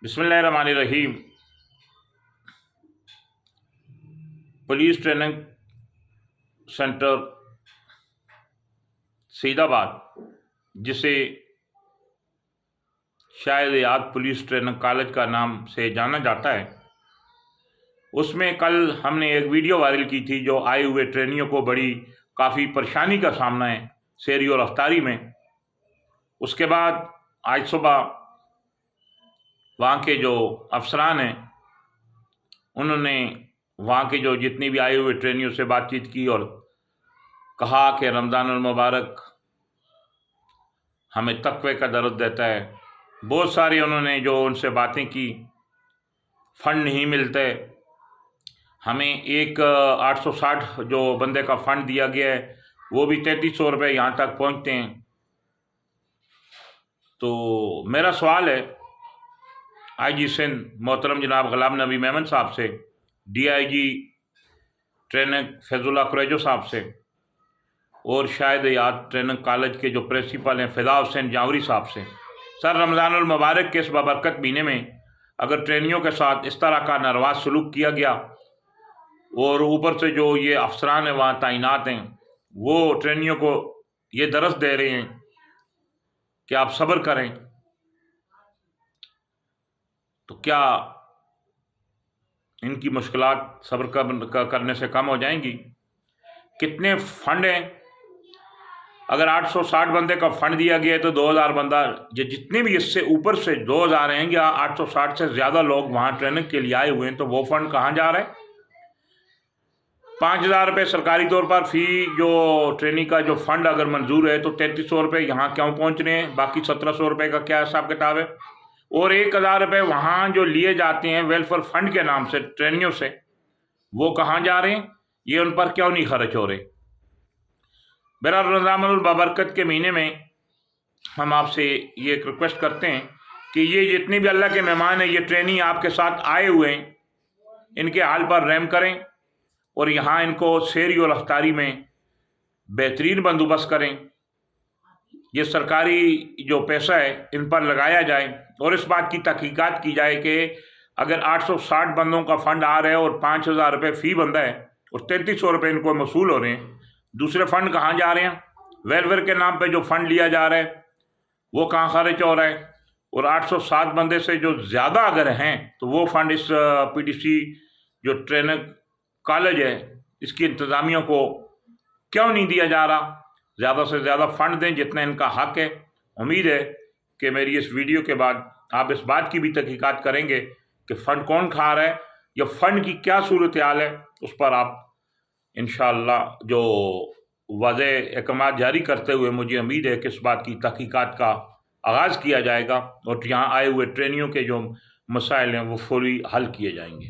बिस्मिल्लाहिर्रहमानिर्रहीम। Police training centre Saidabad, जिसे शायद याद पुलिस ट्रेनिंग कॉलेज का नाम से जाना जाता है, उसमें कल हमने एक वीडियो वायरल की थी जो आए हुए ट्रेनियों को बड़ी काफ़ी परेशानी का सामना है सैरी और अफ्तारी में। उसके बाद आज सुबह वहाँ के जो अफसरान हैं उन्होंने वहाँ के जो जितनी भी आए हुए ट्रेनियों से बातचीत की और कहा कि रमज़ान मुबारक हमें तक़वे का दर्द देता है। बहुत सारी उन्होंने जो उनसे बातें की, फ़ंड नहीं मिलते, हमें एक 860 जो बंदे का फ़ंड दिया गया है वो भी 3300 रुपये यहाँ तक पहुँचते हैं। तो मेरा सवाल है IG सिंध मोहतरम जनाब ग़ुलाम नबी मेमन साहब से, DIG ट्रेनिंग फैज़ुल्लाह कुरैजो साहब से, और शायद याद ट्रेनिंग कॉलेज के जो प्रिंसिपल हैं फ़िदा हुसैन जावरी साहब से। सर, रमज़ानुल मुबारक के इस बाबरकत महीने में अगर ट्रेनियों के साथ इस तरह का नारवा सलूक किया गया और ऊपर से जो ये अफसरान हैं वहाँ तैनात हैं वो ट्रेनियों को ये दरस दे रहे हैं कि आप सब्र करें, तो क्या इनकी मुश्किलात सब्र करने से कम हो जाएंगी? कितने फ़ंड हैं? अगर 860 बंदे का फ़ंड दिया गया है तो 2000 बंदा, जितने भी इससे ऊपर से 2000 हैं या 860 से ज़्यादा लोग वहाँ ट्रेनिंग के लिए आए हुए हैं, तो वो फ़ंड कहाँ जा रहा है? 5000 रुपये सरकारी तौर पर फ़ी जो ट्रेनिंग का जो फ़ंड अगर मंजूर है तो 3300 रुपये यहाँ क्यों पहुँच रहे हैं? बाकी 1700 रुपये का क्या हिसाब किताब है? और 1000 रुपये वहाँ जो लिए जाते हैं वेलफेयर फ़ंड के नाम से ट्रेनियों से, वो कहाँ जा रहे हैं? ये उन पर क्यों नहीं खर्च हो रहे? बहरहाल रमज़ानुल बाबरकत के महीने में हम आपसे ये एक रिक्वेस्ट करते हैं कि ये जितने भी अल्लाह के मेहमान हैं, ये ट्रेनी आपके साथ आए हुए हैं, इनके हाल पर रहम करें और यहाँ इनको सैरी और अफ्तारी में बेहतरीन बंदोबस्त करें। ये सरकारी जो पैसा है इन पर लगाया जाए और इस बात की तहकीकात की जाए कि अगर 860 बंदों का फ़ंड आ रहा है और 5000 रुपये फ़ी बंदा है और 3300 रुपये इनको वसूल हो रहे हैं, दूसरे फ़ंड कहाँ जा रहे हैं? वेलफेयर के नाम पे जो फ़ंड लिया जा रहा है वो कहाँ खर्च हो रहा है? और 860 बंदे से जो ज़्यादा अगर हैं तो वो फ़ंड इस PTC जो ट्रेनिंग कॉलेज है इसकी इंतज़ामिया को क्यों नहीं दिया जा रहा? ज़्यादा से ज़्यादा फ़ंड दें जितना इनका हक़ है। उम्मीद है कि मेरी इस वीडियो के बाद आप इस बात की भी तहकीकात करेंगे कि फ़ंड कौन खा रहा है या फ़ंड की क्या सूरत हाल है, उस पर आप इंशाअल्लाह जो वाज़े अहकाम जारी करते हुए मुझे उम्मीद है कि इस बात की तहकीकात का आगाज़ किया जाएगा और यहाँ आए हुए ट्रेनियों के जो मसाइल हैं वो फौरी हल किए जाएंगे।